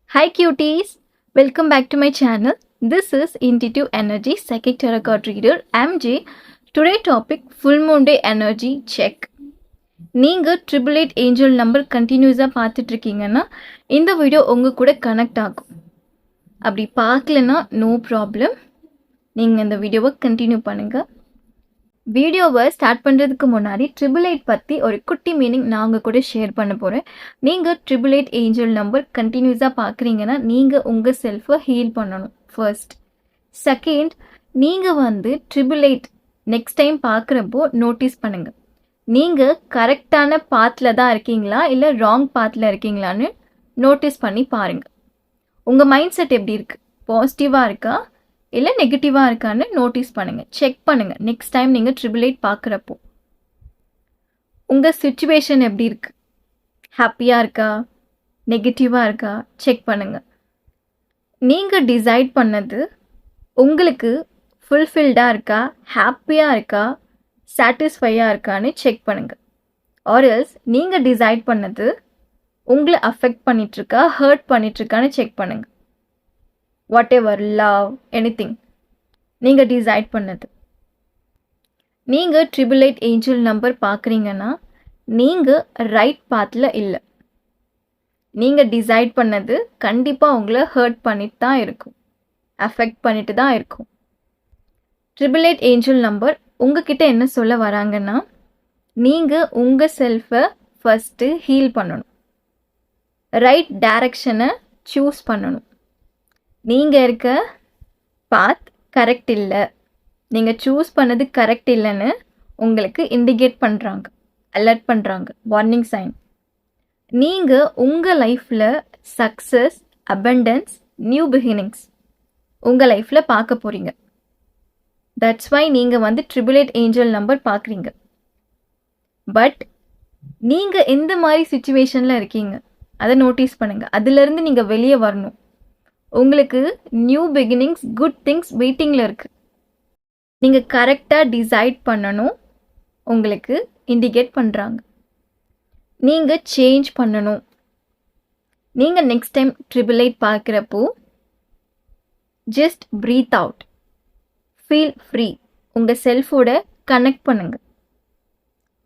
Hi cuties, welcome back to my channel. This is Intuitive Energy Psychic Tarot Card Reader. I'm Jay. Today topic Full Moon Day Energy Check. நீங்கள் 888 angel number கண்டினியூஸாக பார்த்துட்டு இருக்கீங்கன்னா இந்த video உங்கள் கூட connect ஆகும். அப்படி பார்க்கலன்னா நோ ப்ராப்ளம், நீங்கள் இந்த வீடியோவை கண்டினியூ பண்ணுங்கள். வீடியோவை ஸ்டார்ட் பண்ணுறதுக்கு முன்னாடி 888 பற்றி ஒரு குட்டி மீனிங் நான் உங்கள் கூட ஷேர் பண்ண போகிறேன். நீங்கள் 888 ஏஞ்சல் நம்பர் கண்டினியூஸாக பார்க்குறீங்கன்னா நீங்கள் உங்கள் செல்ஃபை ஹீல் பண்ணணும் ஃபர்ஸ்ட். செகண்ட், நீங்கள் 888 நெக்ஸ்ட் டைம் பார்க்குறப்போ நோட்டீஸ் பண்ணுங்கள். நீங்கள் கரெக்டான பாத்தில் தான் இருக்கீங்களா இல்லை ராங் பாத்தில் இருக்கீங்களான்னு நோட்டீஸ் பண்ணி பாருங்கள். உங்கள் மைண்ட் செட் எப்படி இருக்குது, பாசிட்டிவாக இருக்கா இல்லை நெகட்டிவாக இருக்கான்னு நோட்டீஸ் பண்ணுங்கள், செக் பண்ணுங்கள். நெக்ஸ்ட் டைம் நீங்கள் 888 பார்க்குறப்போ உங்கள் சுச்சுவேஷன் எப்படி இருக்குது, ஹாப்பியாக இருக்கா நெகட்டிவாக இருக்கா செக் பண்ணுங்கள். நீங்கள் டிசைட் பண்ணது உங்களுக்கு ஃபுல்ஃபில்டாக இருக்கா, ஹாப்பியாக இருக்கா, சாட்டிஸ்ஃபையாக இருக்கான்னு செக் பண்ணுங்கள். ஆர்எல்ஸ் நீங்கள் டிசைட் பண்ணது உங்களை அஃபெக்ட் பண்ணிகிட்ருக்கா, ஹர்ட் பண்ணிகிட்ருக்கான்னு செக் பண்ணுங்கள். வாட் எவர், லவ், எனிதிங் நீங்கள் டிசைட் பண்ணது. நீங்கள் 888 ஏஞ்சல் நம்பர் பார்க்குறீங்கன்னா நீங்கள் ரைட் பாத்தில் இல்லை. நீங்கள் டிசைட் பண்ணது கண்டிப்பாக உங்களை ஹர்ட் பண்ணிட்டு தான் இருக்கும், அஃபெக்ட் பண்ணிட்டு தான் இருக்கும். 888 ஏஞ்சல் நம்பர் உங்ககிட்ட என்ன சொல்ல வராங்கன்னா, நீங்கள் உங்கள் செல்ஃபை ஃபஸ்ட்டு ஹீல் பண்ணணும், ரைட் டைரக்ஷனை சூஸ் பண்ணணும். நீங்கள் இருக்க பாத் கரெக்ட் இல்லை, நீங்கள் சூஸ் பண்ணது கரெக்ட் இல்லைன்னு உங்களுக்கு இண்டிகேட் பண்ணுறாங்க, அலர்ட் பண்ணுறாங்க, வார்னிங் சைன். நீங்கள் உங்கள் லைஃப்பில் சக்ஸஸ், அபண்டன்ஸ், நியூ பிகினிங்ஸ் உங்கள் லைஃப்பில் பார்க்க போகிறீங்க. தட்ஸ் வை நீங்கள் 888 ஏஞ்சல் நம்பர் பார்க்குறீங்க. பட் நீங்கள் எந்த மாதிரி சுச்சுவேஷனில் இருக்கீங்க அதை நோட்டீஸ் பண்ணுங்கள். அதுலேருந்து நீங்கள் வெளியே வரணும். உங்களுக்கு நியூ பிகினிங்ஸ், குட் திங்ஸ் வெயிட்டிங்கில் இருக்குது. நீங்கள் கரெக்டாக டிசைட் பண்ணணும், உங்களுக்கு இண்டிகேட் பண்ணுறாங்க. நீங்கள் சேஞ்ச் பண்ணணும். நீங்கள் நெக்ஸ்ட் டைம் 888 பார்க்குறப்போ just breathe out, feel free, உங்கள் செல்ஃபோட கனெக்ட் பண்ணுங்கள்.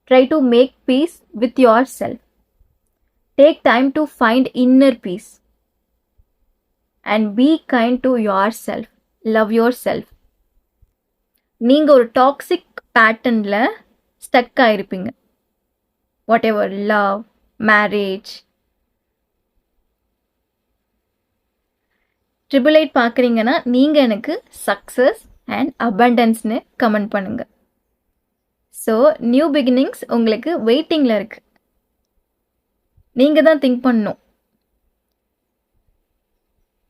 Try to make peace with your self. Take time to find inner peace. And be kind to yourself. Love yourself. நீங்கள் ஒரு டாக்ஸிக் பேட்டர்னில் ஸ்டக் ஆகிருப்பீங்க. Whatever, love, marriage. 888 பார்க்குறீங்கன்னா நீங்கள் எனக்கு சக்ஸஸ் அண்ட் அபண்டன்ஸ்னு கமெண்ட் பண்ணுங்கள். ஸோ நியூ பிகினிங்ஸ் உங்களுக்கு வெயிட்டிங்கில் இருக்குது. நீங்கள் தான் திங்க் பண்ணணும்,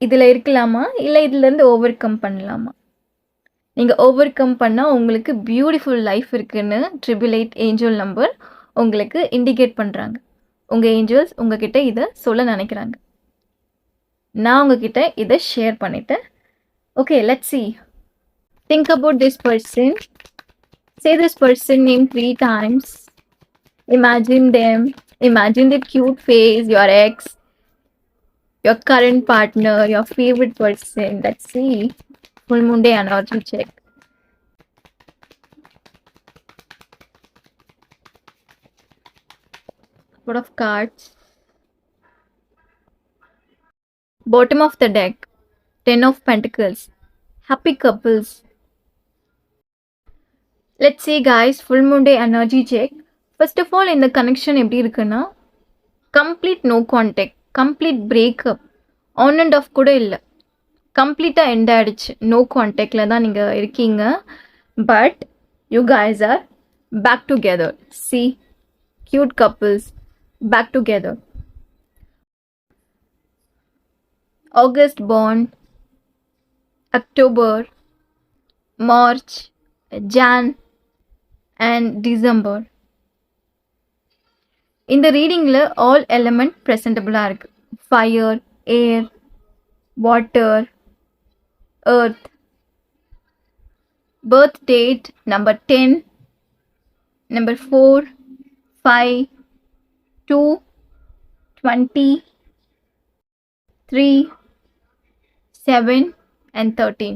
இதில் இருக்கலாமா இல்லை இதிலேருந்து ஓவர் கம் பண்ணலாமா. நீங்கள் ஓவர் கம் பண்ணால் உங்களுக்கு பியூட்டிஃபுல் லைஃப் இருக்குன்னு 888 ஏஞ்சல் நம்பர் உங்களுக்கு இண்டிகேட் பண்ணுறாங்க. உங்கள் ஏஞ்சல்ஸ் உங்ககிட்ட இதை சொல்ல நினைக்கிறாங்க. நான் உங்ககிட்ட இதை ஷேர் பண்ணிட்டேன். Okay, let's see. Think about this person. Say this person name 3 times. Imagine them. Imagine their cute face, your ex, your current partner, your favorite person. Let's see. Full Moon Day energy check. Lot of cards. Bottom of the deck, 10 of Pentacles. Happy couples. Let's see guys, Full Moon Day energy check. First of all, இந்த connection எப்படி இருக்குன்னா, complete no contact, complete breakup, on and off கூட இல்லை, கம்ப்ளீட்டாக end ஆகிடுச்சு. No கான்டாக்டில் தான் நீங்கள் இருக்கீங்க. But you guys are back together. See, cute couples back together. August born, October, March, Jan and December. இந்த ரீடிங்கில் ஆல் எலிமெண்ட் ப்ரெசன்டபுளாக இருக்குது. Fire, air, water, earth. Birth date number 10, number 4, 5, 2, 20, 3, 7 and 13.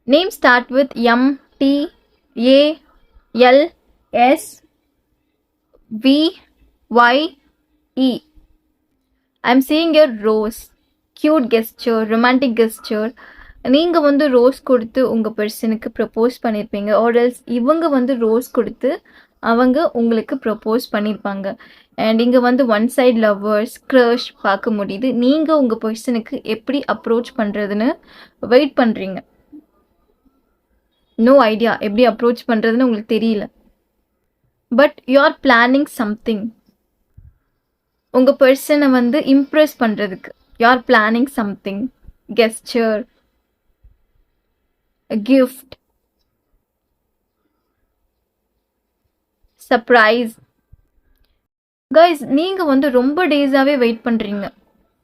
Names start with M, T, A, L, S, V, Y, E. I'm seeing a rose. Cute gesture, romantic gesture. நீங்கள் வந்து rose கொடுத்து உங்கள் பர்சனுக்கு propose பண்ணியிருப்பீங்க. ஆர்எல்ஸ் இவங்க வந்து ரோஸ் கொடுத்து அவங்க உங்களுக்கு ப்ரப்போஸ் பண்ணியிருப்பாங்க. அண்ட் இங்கே வந்து ஒன் சைட் லவ்வர்ஸ் க்ரஷ் பார்க்க முடியுது. நீங்கள் உங்கள் பர்சனுக்கு எப்படி அப்ரோச் பண்ணுறதுன்னு வெயிட் பண்ணுறீங்க. நோ ஐடியா எப்படி அப்ரோச் பண்ணுறதுன்னு உங்களுக்கு தெரியல. But you are planning something. உங்கள் பர்சனை வந்து இம்ப்ரெஸ் பண்ணுறதுக்கு you are planning something. Gesture, gift, surprise. Guys நீங்கள் வந்து ரொம்ப டேஸாகவே வெயிட் பண்ணுறீங்க.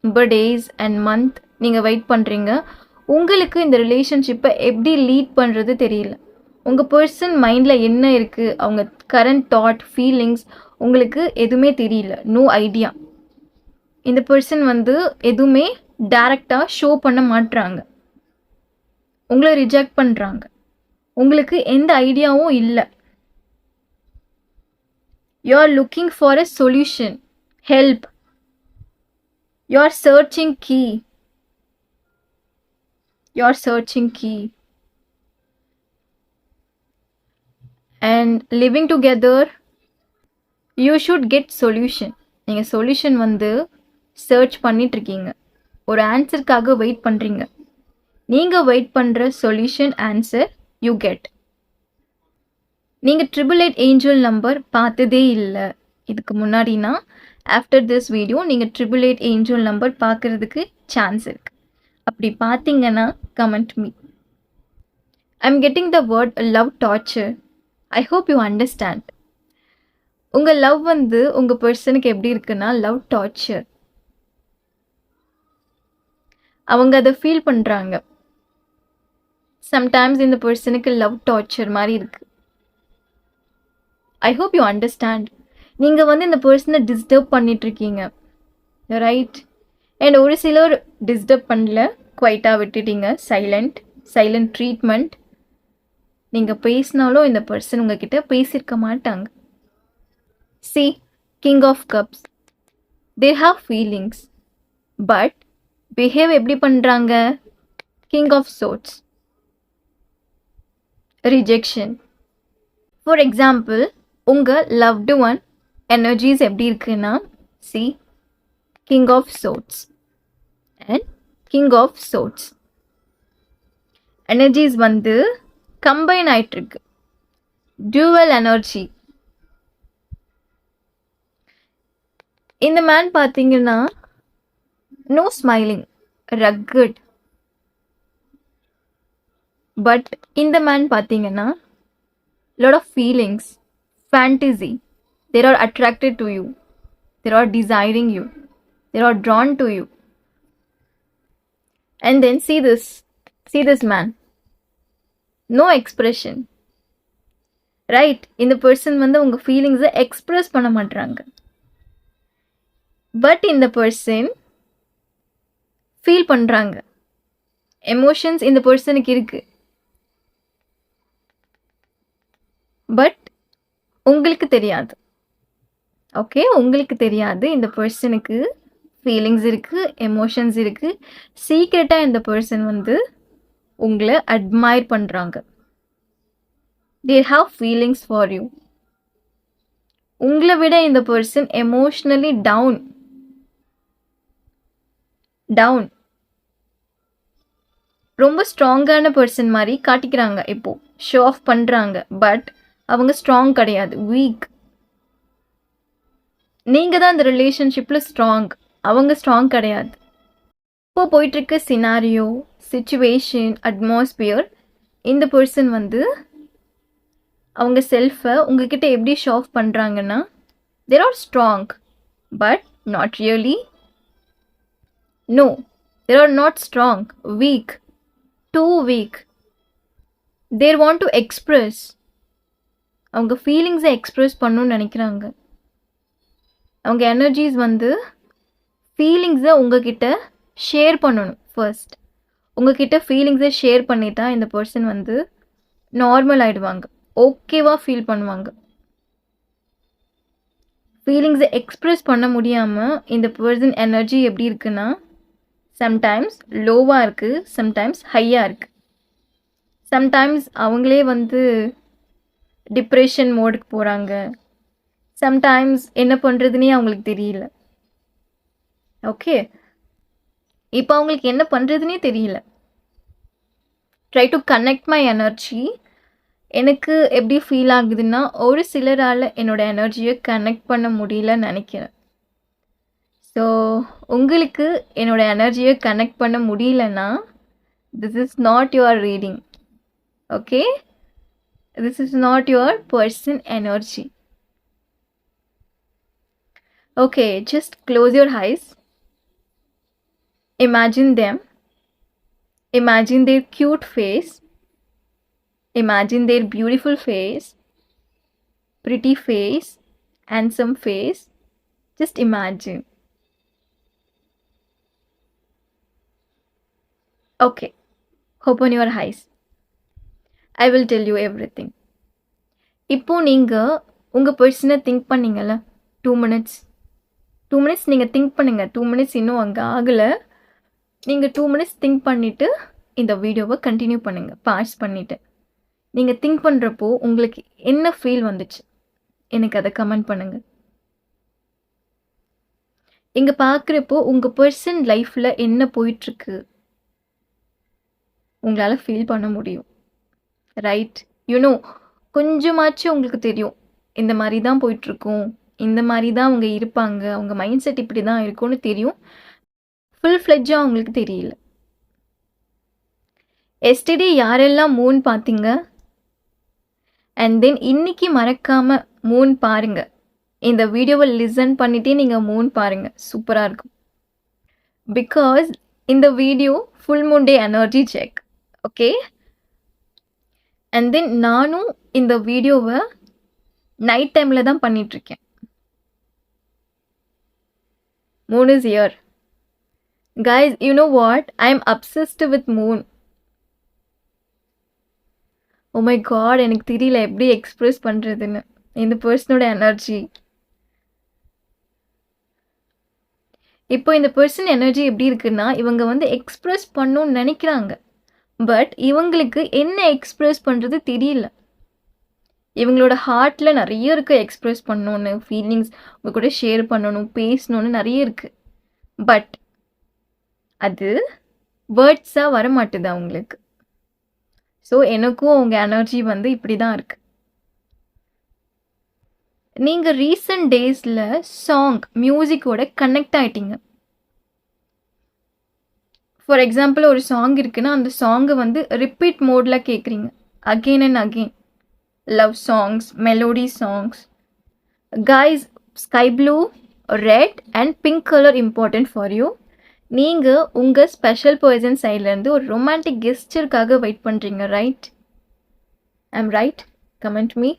ரொம்ப டேஸ் அண்ட் மந்த் நீங்கள் வெயிட் பண்ணுறீங்க. உங்களுக்கு இந்த ரிலேஷன்ஷிப்பை எப்படி லீட் பண்ணுறது தெரியல. உங்கள் பர்சன் மைண்டில் என்ன இருக்குது, அவங்க கரண்ட் தாட், ஃபீலிங்ஸ் உங்களுக்கு எதுவுமே தெரியல. No idea. இந்த பர்சன் வந்து எதுவுமே டைரக்டாக ஷோ பண்ண மாட்டுறாங்க. உங்களை ரிஜெக்ட் பண்ணுறாங்க. உங்களுக்கு எந்த ஐடியாவும் இல்லை. You are looking for a solution, help. You are searching key. You are searching key. And living together you should get solution. நீங்கள் சொல்யூஷன் வந்து சர்ச் பண்ணிகிட்ருக்கீங்க. ஒரு ஆன்சருக்காக வெயிட் பண்ணுறீங்க. நீங்கள் வெயிட் பண்ணுற சொல்யூஷன் ஆன்சர் யூ கெட். நீங்கள் 888 ஏஞ்சல் நம்பர் பார்த்ததே இல்லை இதுக்கு முன்னாடினா, ஆஃப்டர் திஸ் வீடியோ நீங்கள் 888 ஏஞ்சல் நம்பர் பார்க்குறதுக்கு சான்ஸ் இருக்குது. அப்படி பார்த்தீங்கன்னா comment me. I'm getting the word love torture. I hope you understand. உங்கள் லவ் வந்து உங்கள் பர்சனுக்கு எப்படி இருக்குன்னா லவ் டார்ச்சர். அவங்க அதை ஃபீல் பண்ணுறாங்க. சம்டைம்ஸ் இந்த பர்சனுக்கு லவ் டார்ச்சர் மாதிரி இருக்குது. I hope you understand. நீங்கள் வந்து இந்த பர்சனை டிஸ்டர்ப் பண்ணிகிட்ருக்கீங்க, ரைட்? அண்ட் ஒரு சிலர் டிஸ்டர்ப் பண்ணல, குவைட்டாக விட்டுட்டீங்க. Silent treatment. நீங்கள் பேசினாலும் இந்த பர்சன் உங்ககிட்ட பேசியிருக்க மாட்டாங்க. See, King of Cups. They have feelings. But behave எப்படி பண்ணுறாங்க? King of Swords. Rejection. For example, உங்கள் loved one energies எப்படி இருக்குன்னா, see, King of Swords and King of Swords. Energies வந்து கம்பைன் ஆயிட்டிருக்கு. Dual energy. இந்த மேன் பார்த்தீங்கன்னா no smiling, rugged. But இந்த மேன் பார்த்தீங்கன்னா lot of feelings, fantasy. There are attracted to you, there are desiring you, there are drawn to you. And then see this man, no expression, right? இந்த person வந்து உங்கள் ஃபீலிங்ஸை express பண்ண மாட்டுறாங்க. But இந்த person feel பண்ணுறாங்க. Emotions இந்த பர்சனுக்கு இருக்குது. பட் உங்களுக்கு தெரியாது. ஓகே, உங்களுக்கு தெரியாது இந்த பர்சனுக்கு ஃபீலிங்ஸ் இருக்குது, எமோஷன்ஸ் இருக்குது. சீக்ரெட்டாக இந்த பர்சன் வந்து உங்களை அட்மையர் பண்ணுறாங்க. they have feelings for you. உங்களை விட இந்த பர்சன் எமோஷ்னலி டவுன். ரொம்ப ஸ்ட்ராங்கான பர்சன் மாதிரி காட்டிக்கிறாங்க. இப்போது ஷோ ஆஃப் பண்ணுறாங்க. பட் அவங்க ஸ்ட்ராங் கிடையாது, வீக். நீங்கள் தான் இந்த ரிலேஷன்ஷிப்பில் ஸ்ட்ராங், அவங்க ஸ்ட்ராங் கிடையாது. இப்போது போயிட்டுருக்க சினாரியோ, சிச்சுவேஷன், அட்மாஸ்பியர், இந்த பர்சன் வந்து அவங்க செல்ஃபை உங்ககிட்ட எப்படி ஷோ ஆஃப் பண்ணுறாங்கன்னா, there are strong but not really. No, there are not strong, weak, too weak. There want to express. அவங்க ஃபீலிங்ஸை எக்ஸ்ப்ரெஸ் பண்ணணும்னு நினைக்கிறாங்க. அவங்க எனர்ஜிஸ் வந்து ஃபீலிங்ஸை உங்ககிட்ட ஷேர் பண்ணணும் ஃபர்ஸ்ட். உங்ககிட்ட ஃபீலிங்ஸை ஷேர் பண்ணிட்டா இந்த பர்சன் வந்து நார்மல் ஆகிடுவாங்க, ஓகேவாக ஃபீல் பண்ணுவாங்க. ஃபீலிங்ஸை எக்ஸ்ப்ரெஸ் பண்ண முடியாமல் இந்த பர்சன் எனர்ஜி எப்படி இருக்குன்னா, சம்டைம்ஸ் லோவாக இருக்குது, சம்டைம்ஸ் ஹையாக இருக்குது. சம்டைம்ஸ் அவங்களே வந்து டிப்ரெஷன் மோடுக்கு போகிறாங்க. சம்டைம்ஸ் என்ன பண்ணுறதுனே அவங்களுக்கு தெரியல. ஓகே, இப்போ அவங்களுக்கு என்ன பண்ணுறதுனே தெரியல. Try to connect my energy. எனக்கு எப்படி ஃபீல் ஆகுதுன்னா, ஒரு சிலரால் என்னோட எனர்ஜியை கனெக்ட் பண்ண முடியலன்னு நினைக்கிறேன். ஸோ உங்களுக்கு என்னோட எனர்ஜியை கனெக்ட் பண்ண முடியலன்னா, this is not your reading. Okay, this is not your person energy. Okay, just close your eyes. Imagine them. Imagine their cute face. Imagine their beautiful face, pretty face, handsome face. Just imagine. Okay, open your eyes. I will tell you everything. இப்போ நீங்கள் உங்கள் பர்சனை think பண்ணீங்கல்ல, 2 minutes நீங்கள் think பண்ணுங்கள். 2 minutes இன்னும் அங்கே ஆகலை. நீங்கள் 2 minutes திங்க் பண்ணிவிட்டு இந்த வீடியோவை கண்டினியூ பண்ணுங்கள். பாஸ் பண்ணிவிட்டு நீங்கள் திங்க் பண்ணுறப்போ உங்களுக்கு என்ன ஃபீல் வந்துச்சு எனக்கு அதை கமெண்ட் பண்ணுங்கள். இங்கே பார்க்குறப்போ உங்கள் பர்சன் லைஃப்பில் என்ன போயிட்டுருக்கு உங்களால் ஃபீல் பண்ண முடியும். ரைட், யூனோ கொஞ்சமாச்சும் உங்களுக்கு தெரியும் இந்த மாதிரி தான் போயிட்டுருக்கும், இந்த மாதிரி தான் அவங்க இருப்பாங்க, அவங்க மைண்ட் செட் இப்படி தான் இருக்கும்னு தெரியும். ஃபுல் ஃப்ளெட்ஜாக அவங்களுக்கு தெரியல. எஸ்டர்டே யாரெல்லாம் மூன் பார்த்தீங்க, அண்ட் தென் இன்னைக்கு மறக்காமல் மூன் பாருங்கள். இந்த வீடியோவை லிசன் பண்ணிட்டே நீங்கள் மூன் பாருங்கள், சூப்பராக இருக்கும். பிகாஸ் இந்த video full moon day energy check. Okay, and then நானும் இந்த வீடியோவை நைட் டைமில் தான் பண்ணிகிட்ருக்கேன். Moon is here. Guys, you know what? I am obsessed with moon. Oh my god, எனக்கு தெரியல எப்படி எக்ஸ்பிரஸ் பண்ணுறதுன்னு இந்த பர்சனோட எனர்ஜி. இப்போ இந்த பர்சன் எனர்ஜி எப்படி இருக்குன்னா, இவங்க வந்து எக்ஸ்பிரஸ் பண்ணணும்னு நினைக்கிறாங்க, பட் இவங்களுக்கு என்ன எக்ஸ்பிரஸ் பண்ணுறது தெரியல. இவங்களோட ஹார்ட்டில் நிறைய இருக்குது எக்ஸ்ப்ரெஸ் பண்ணணுன்னு, ஃபீலிங்ஸ் உங்கள் கூட ஷேர் பண்ணணும், பேசணுன்னு நிறைய இருக்குது. பட் அது வேர்ட்ஸாக வரமாட்டுது அவங்களுக்கு. ஸோ எனக்கும் அவங்க எனர்ஜி வந்து இப்படி தான் இருக்குது. நீங்கள் ரீசன்ட் டேஸில் சாங் மியூசிக்கோட கனெக்ட் ஆகிட்டீங்க. ஃபார் எக்ஸாம்பிள் ஒரு சாங் இருக்குன்னா அந்த சாங்கை வந்து ரிப்பீட் மோடில் கேட்குறீங்க, again and again. Love songs, melody songs. Guys, sky blue, red and pink color important for you. நீங்கள் உங்கள் ஸ்பெஷல் பர்சன் சைட்லேருந்து ஒரு ரொமான்டிக் கெஸ்டருக்காக வெயிட் பண்ணுறீங்க, right? I'm right? Comment me.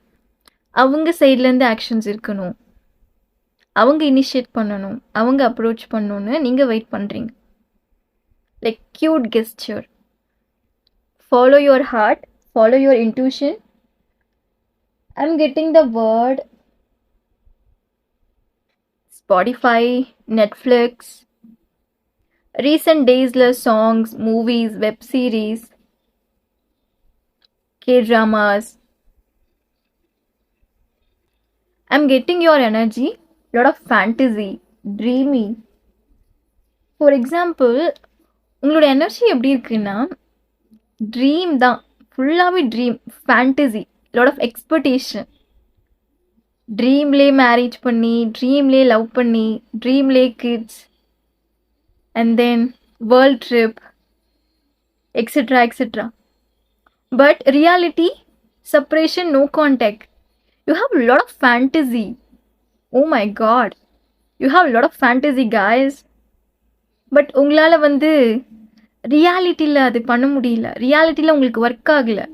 அவங்க சைட்லேருந்து ஆக்ஷன்ஸ் இருக்கணும், அவங்க இனிஷியேட் பண்ணணும், அவங்க அப்ரோச் பண்ணணுன்னு நீங்கள் வெயிட் பண்ணுறீங்க. Like cute gesture. Follow your heart, follow your intuition. I'm getting the word Spotify, Netflix, recent days la songs, movies, web series, K-dramas. I'm getting your energy, lot of fantasy, dreamy. For example, உங்களோட energy எப்படி இருக்குன்னா dream தான், ஃபுல்லாகவே dream, fantasy, lot of expectation. ட்ரீம்லே marriage பண்ணி, ட்ரீம்லே love பண்ணி, ட்ரீம்லே kids, and then world trip, etcetera etcetera. But reality, separation, no contact. You have lot of fantasy. Oh my God, you have lot of fantasy guys. But உங்களால் வந்து ரியாலிட்டியில் அது பண்ண முடியல, ரியாலிட்டியில் உங்களுக்கு ஒர்க் ஆகலை.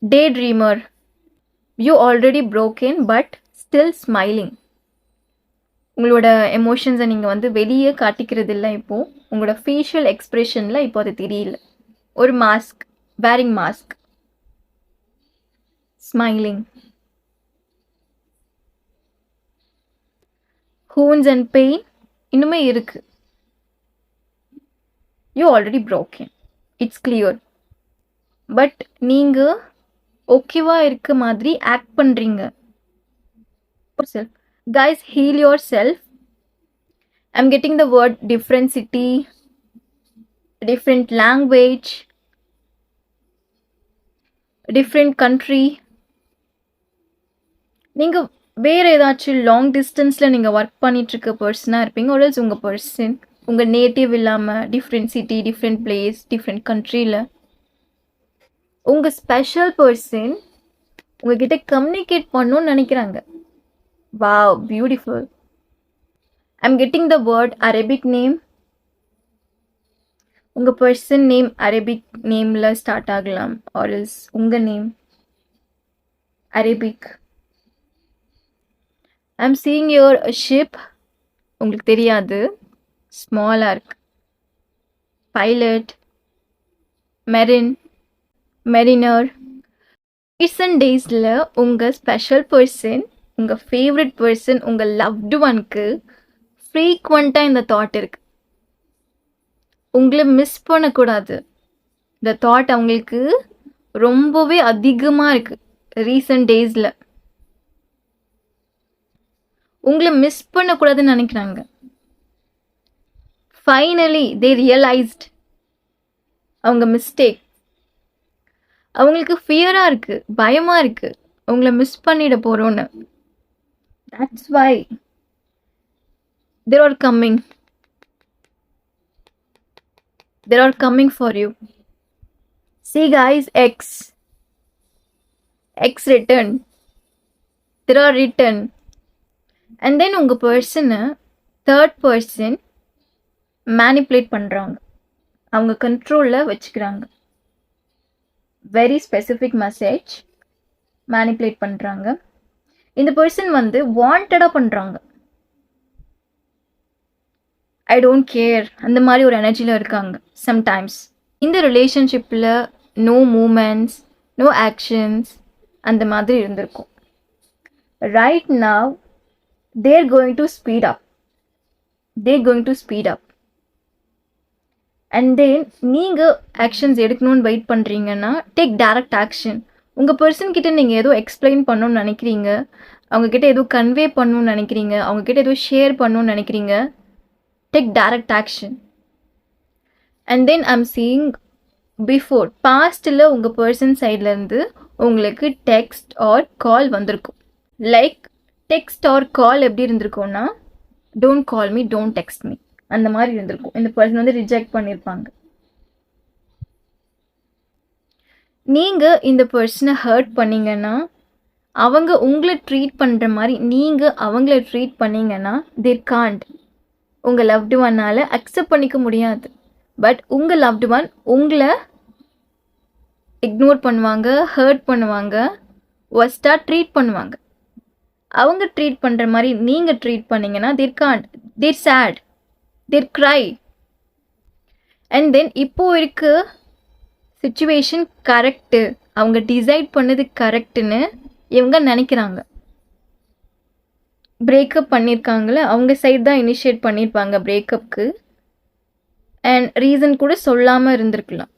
Daydreamer, you already broken but still smiling. உங்களோட எமோஷன்ஸை நீங்கள் வந்து வெளியே காட்டிக்கிறது இல்லை. இப்போது உங்களோட ஃபேஷியல் எக்ஸ்ப்ரெஷனில் இப்போ அது தெரியல. ஒரு mask, wearing mask, smiling, wounds and pain இன்னுமே இருக்குது. You already broken, it's clear. But நீங்கள் ஓகேவா இருக்க மாதிரி ஆக்ட் பண்ணுறீங்க. Guys, heal yourself. I'm getting the word different city, different language, different country. நீங்கள் வேறு ஏதாச்சும் லாங் டிஸ்டன்ஸில் நீங்கள் ஒர்க் பண்ணிகிட்ருக்க பர்சனாக இருப்பீங்க. ஒரு உங்கள் பர்சன் உங்கள் நேட்டிவ் இல்லாமல் different city, different place, different கண்ட்ரியில் உங்கள் ஸ்பெஷல் பர்சன் உங்ககிட்ட கம்யூனிகேட் பண்ணணும்னு நினைக்கிறாங்க. Wow, beautiful. I'm getting the word Arabic name. உங்க person name Arabic nameல start ஆகலாம், or else உங்க name Arabic. I'm seeing your ship. உங்களுக்கு தெரியாது, ஸ்மாலாக இருக்கு. பைலட், மெரினர். ரீசன்ட் டேஸில் உங்கள் ஸ்பெஷல் பர்சன், உங்கள் ஃபேவரட் பர்சன், உங்கள் லவ்டு ஒன்க்கு ஃப்ரீக்வெண்ட்டாக இந்த தாட் இருக்குது. உங்களை மிஸ் பண்ணக்கூடாது. இந்த தாட் அவங்களுக்கு ரொம்பவே அதிகமாக இருக்குது ரீசன்ட் டேஸில். உங்களை மிஸ் பண்ணக்கூடாதுன்னு நினைக்கிறாங்க. ஃபைனலி தே ரியலைஸ்ட் அவங்க மிஸ்டேக். அவங்களுக்கு ஃபியராக இருக்குது, பயமாக இருக்குது, உங்களை மிஸ் பண்ணிட போகிறோன்னு. That's why they are coming. They are coming for you. See guys, X return. They are return. And then உங்க பர்சனை தேர்ட் பர்சன் மேனிப்புலேட் பண்ணுறாங்க, அவங்க கண்ட்ரோலில் வச்சுக்கிறாங்க. வெரி ஸ்பெசிஃபிக் மெசேஜ் மேனிப்புலேட் பண்ணுறாங்க. இந்த பர்சன் வந்து வாண்டடாக பண்ணுறாங்க. ஐ டோன்ட் கேர் அந்த மாதிரி ஒரு எனர்ஜியில் இருக்காங்க சம்டைம்ஸ். இந்த ரிலேஷன்ஷிப்பில் நோ மூமெண்ட்ஸ், நோ ஆக்ஷன்ஸ் அந்த மாதிரி இருந்திருக்கும். Right now they're going to speed up. And then நீங்கள் ஆக்ஷன்ஸ் எடுக்கணும்னு வெயிட் பண்ணுறீங்கன்னா டேக் டைரக்ட் ஆக்ஷன். உங்கள் பர்சன்கிட்ட நீங்கள் ஏதோ எக்ஸ்பிளைன் பண்ணணும்னு நினைக்கிறீங்க, அவங்கக்கிட்ட ஏதோ கன்வே பண்ணணும்னு நினைக்கிறீங்க, அவங்கக்கிட்ட ஏதோ ஷேர் பண்ணணும்னு நினைக்கிறீங்க, take direct action. And then I'm seeing before பாஸ்ட்டில் உங்கள் பர்சன் சைட்லேருந்து உங்களுக்கு டெக்ஸ்ட் ஆர் கால் வந்திருக்கும். லைக் டெக்ஸ்ட் ஆர் கால் எப்படி இருந்திருக்கும்னா, don't call me, don't text me, அந்த மாதிரி இருந்திருக்கும். இந்த பர்சன் வந்து ரிஜெக்ட் பண்ணியிருப்பாங்க. நீங்கள் இந்த பர்சனை ஹர்ட் பண்ணீங்கன்னா, அவங்க உங்களை ட்ரீட் பண்ணுற மாதிரி நீங்கள் அவங்கள ட்ரீட் பண்ணீங்கன்னா, தேர் காண்ட். உங்கள் லவ்டு ஒன்னால் அக்செப்ட் பண்ணிக்க முடியாது. பட் உங்கள் லவ்டு ஒன் உங்களை இக்னோர் பண்ணுவாங்க, ஹர்ட் பண்ணுவாங்க, ஒஸ்ட்டாக ட்ரீட் பண்ணுவாங்க. அவங்க ட்ரீட் பண்ணுற மாதிரி நீங்கள் ட்ரீட் பண்ணிங்கன்னா, they're can't, they're sad, they're cry. And then இப்போது இருக்க சிச்சுவேஷன் கரெக்டு, அவங்க டிசைட் பண்ணது கரெக்டுன்னு இவங்க நினைக்கிறாங்க. பிரேக்கப் பண்ணியிருக்காங்களே, அவங்க சைடு தான் இனிஷியேட் பண்ணியிருப்பாங்க பிரேக்கப்புக்கு. அண்ட் ரீசன் கூட சொல்லாமல் இருந்திருக்கலாம்.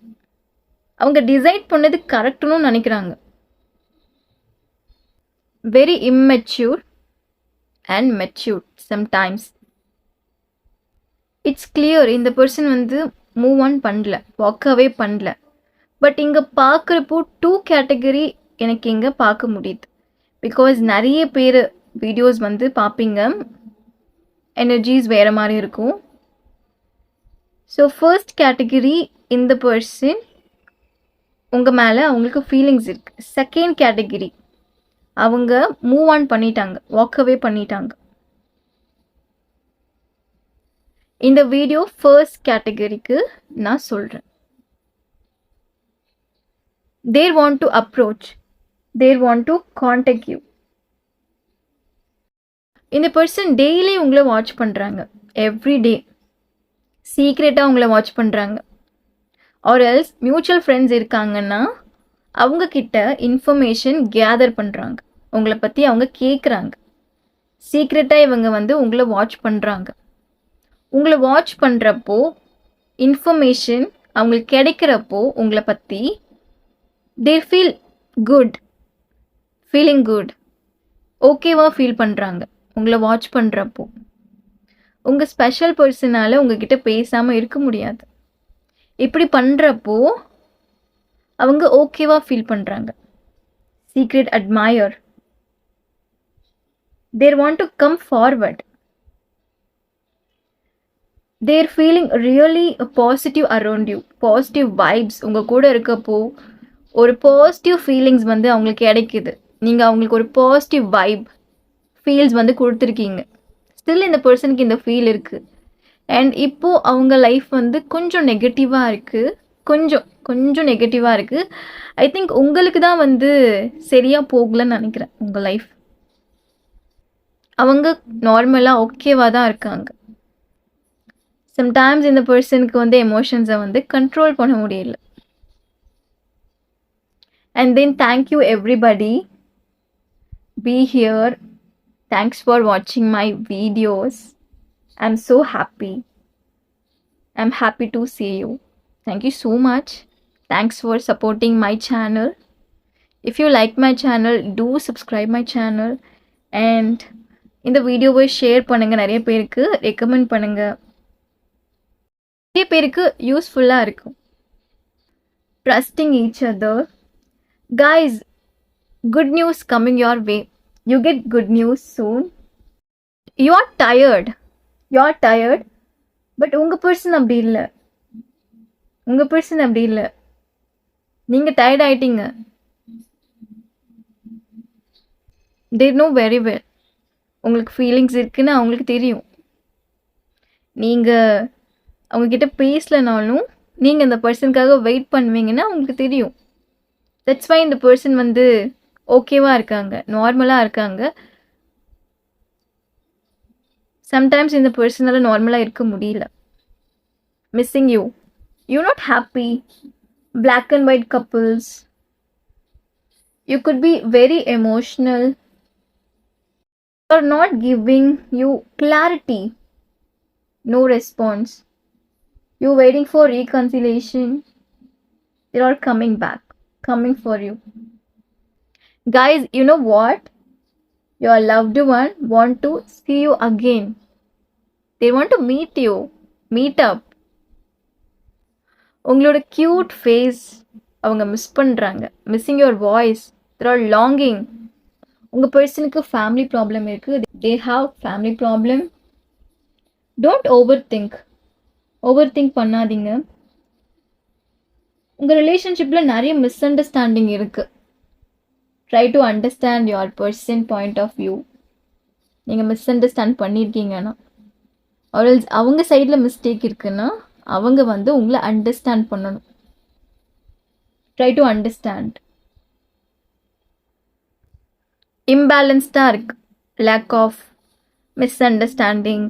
அவங்க டிசைட் பண்ணது கரெக்டுன்னு நினைக்கிறாங்க. Very immature and mature sometimes. It's clear இந்த பர்சன் வந்து மூவ் ஆன் பண்ணல, வாக்கவே பண்ணல. பட் இங்கே பார்க்குறப்போ 2 கேட்டகரி எனக்கு இங்கே பார்க்க முடியுது. பிகாஸ் நிறைய பேர் வீடியோஸ் வந்து பார்ப்பீங்க, எனர்ஜிஸ் வேறு மாதிரி இருக்கும். ஸோ ஃபர்ஸ்ட் கேட்டகரி, இந்த பர்சன் உங்கள் மேலே அவங்களுக்கு ஃபீலிங்ஸ் இருக்குது. செகண்ட் கேட்டகரி, அவங்க மூவ் ஆன் பண்ணிட்டாங்க, வாக்கவே பண்ணிட்டாங்க. இந்த வீடியோ ஃபர்ஸ்ட் கேட்டகரிக்கு நான் சொல்கிறேன். They're want to approach, they're want to contact you. இந்த பர்சன் டெய்லி உங்களை வாட்ச் பண்ணுறாங்க, எவ்ரி டே சீக்ரெட்டாக உங்களை வாட்ச் பண்ணுறாங்க. ஆர் எல்ஸ் மியூச்சுவல் ஃப்ரெண்ட்ஸ் இருக்காங்கன்னா அவங்கக்கிட்ட இன்ஃபர்மேஷன் கேதர் பண்ணுறாங்க, உங்களை பற்றி அவங்க கேட்குறாங்க. சீக்ரெட்டாக இவங்க வந்து உங்களை வாட்ச் பண்ணுறாங்க. உங்களை வாட்ச் பண்ணுறப்போ இன்ஃபர்மேஷன் அவங்களுக்கு கிடைக்கிறப்போ உங்களை பற்றி they feel good, feeling good, ஓகேவாக ஃபீல் பண்ணுறாங்க. உங்களை வாட்ச் பண்ணுறப்போ உங்கள் ஸ்பெஷல் பர்சனால் உங்ககிட்ட பேசாமல் இருக்க முடியாது. இப்படி பண்ணுறப்போ அவங்க ஓகேவாக ஃபீல் பண்ணுறாங்க. Secret admire, they want to come forward. They're feeling really positive around you, positive vibes. உங்கள் கூட இருக்கப்போ ஒரு பாசிட்டிவ் ஃபீலிங்ஸ் வந்து அவங்களுக்கு கிடைக்குது. நீங்கள் அவங்களுக்கு ஒரு பாசிட்டிவ் வைப் ஃபீல்ஸ் வந்து கொடுத்துருக்கீங்க. ஸ்டில் இந்த பர்சனுக்கு இந்த ஃபீல் இருக்குது. அண்ட் இப்போது அவங்க லைஃப் வந்து கொஞ்சம் நெகட்டிவாக இருக்குது, கொஞ்சம் நெகட்டிவாக இருக்குது. ஐ திங்க் உங்களுக்கு தான் வந்து சரியாக போகலன்னு நினைக்கிறேன். உங்கள் லைஃப் அவங்க நார்மலாக ஓகேவாக தான் இருக்காங்க. சம்டைம்ஸ் இந்த பர்சனுக்கு வந்து எமோஷன்ஸை வந்து கண்ட்ரோல் பண்ண முடியல. And then thank you everybody. Be here. Thanks for watching my videos. I'm so happy. I'm happy to see you. Thank you so much. Thanks for supporting my channel. If you like my channel, do subscribe my channel. And இந்த வீடியோவை share பண்ணுங்க, நிறைய பேருக்கு recommend பண்ணுங்க, நிறைய பேருக்கு யூஸ்ஃபுல்லாக இருக்கும். Trusting each other. Guys, good news coming your way. You get good news soon. You are tired. But உங்கள் பர்சன் அப்படி இல்லை. நீங்கள் டயர்ட் ஆகிட்டீங்க. They know very well. உங்களுக்கு ஃபீலிங்ஸ் இருக்குன்னு அவங்களுக்கு தெரியும். நீங்கள் அவங்கக்கிட்ட பேசலனாலும் நீங்கள் அந்த பர்சனுக்காக வெயிட் பண்ணுவீங்கன்னா அவங்களுக்கு தெரியும். தட்ஸ் வை இந்த பர்சன் வந்து ஓகேவாக இருக்காங்க, நார்மலாக இருக்காங்க. சம்டைம்ஸ் இந்த பர்சனால் நார்மலாக இருக்க முடியல. Missing you, you not happy. Black and white couples, you could be very emotional. Are not giving you clarity, no response. You waiting for reconciliation. They are coming back, coming for you. Guys, you know what? Your loved one want to see you again. They want to meet up. உங்களோட cute face அவங்க miss பண்ணுறாங்க. Missing your voice. They are longing. உங்கள் பர்சனுக்கு family problem இருக்குது. They have family problem. Don't over think பண்ணாதீங்க. உங்கள் ரிலேஷன்ஷிப்பில் நிறைய மிஸ் அண்டர்ஸ்டாண்டிங் இருக்குது. Try to understand your person point of view. நீங்கள் மிஸ் அண்டர்ஸ்டாண்ட் பண்ணியிருக்கீங்கன்னா, ஆர்எல்ஸ் அவங்க சைடில் மிஸ்டேக் இருக்குன்னா அவங்க வந்து உங்களை அண்டர்ஸ்டாண்ட் பண்ணணும். Try to understand. இம்பேலன்ஸ்டாக இருக்கு. லேக் ஆஃப் மிஸ் அண்டர்ஸ்டாண்டிங்,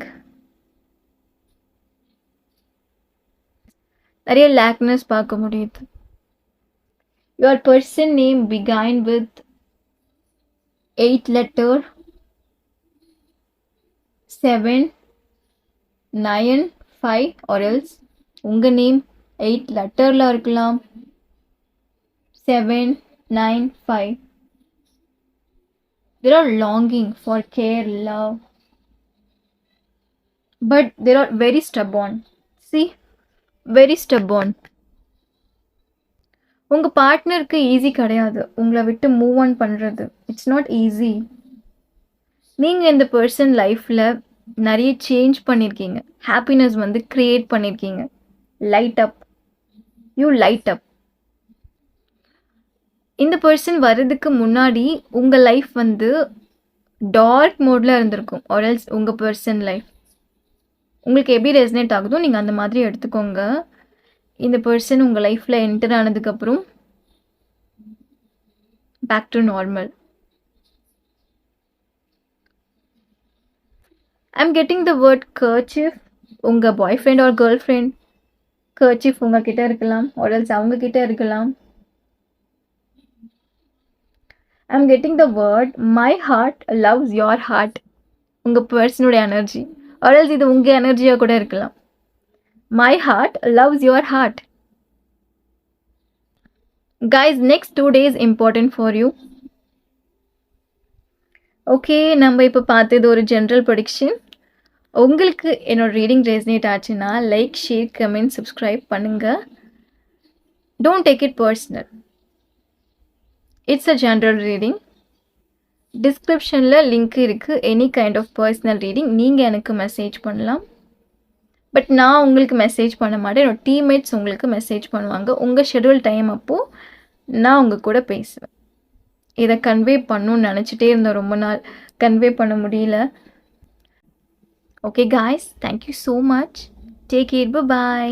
நிறைய லேக்னஸ் பார்க்க முடியுது. Your person name begin with 8 letter 7 9 5 or else உங்கள் நேம் 8 லெட்டரில் இருக்கலாம். 7 9 5. They are longing for care, love, but they are very stubborn. See, very stubborn. உங்கள் பார்ட்னருக்கு ஈஸி கிடையாது உங்களை விட்டு மூவ் ஆன் பண்ணுறது. It's not easy. நீங்கள் இந்த பர்சன் லைஃப்பில் நிறைய சேஞ்ச் பண்ணியிருக்கீங்க, ஹாப்பினஸ் வந்து க்ரியேட் பண்ணியிருக்கீங்க. லைட் அப், யூ லைட் அப். இந்த பர்சன் வர்றதுக்கு முன்னாடி உங்கள் லைஃப் வந்து டார்க் மோடில் இருந்திருக்கும். ஆர்எல்ஸ் உங்கள் பர்சன் லைஃப் உங்களுக்கு எப்படி ரெசனேட் ஆகுதோ நீங்கள் அந்த மாதிரி எடுத்துக்கோங்க. இந்த பர்சன் உங்கள் லைஃப்பில் என்டர் ஆனதுக்கப்புறம் back to normal. I'm getting the word kerchief. உங்கள் boyfriend or girlfriend kerchief உங்ககிட்ட இருக்கலாம், or else அவங்க கிட்ட இருக்கலாம். I'm getting the word my heart loves your heart. உங்கள் பர்சனுடைய எனர்ஜி, or else இது உங்கள் எனர்ஜியாக கூட இருக்கலாம். My heart loves your heart. Guys, next 2 days important for you. Okay, நம்ம இப்போ பார்த்தது ஒரு ஜென்ரல் ப்ரெடிக்ஷன். உங்களுக்கு என்னோட ரீடிங் ரெசனேட் ஆச்சுன்னா லைக், ஷேர், கமெண்ட், சப்ஸ்கிரைப் பண்ணுங்கள். Don't take it personal. It's a general reading. டிஸ்கிரிப்ஷனில் லிங்க் இருக்குது. Any kind of personal reading நீங்கள் எனக்கு மெசேஜ் பண்ணலாம். பட் நான் உங்களுக்கு மெசேஜ் பண்ண மாட்டேன். என்னோடய டீம்மேட்ஸ் உங்களுக்கு மெசேஜ் பண்ணுவாங்க. உங்கள் ஷெட்யூல் டைம் அப்போது நான் உங்கள் கூட பேசுவேன். இதை கன்வே பண்ணணும்னு நினச்சிட்டே இருந்தேன், ரொம்ப நாள் கன்வே பண்ண முடியல. Okay guys, thank you so much. Take care, by.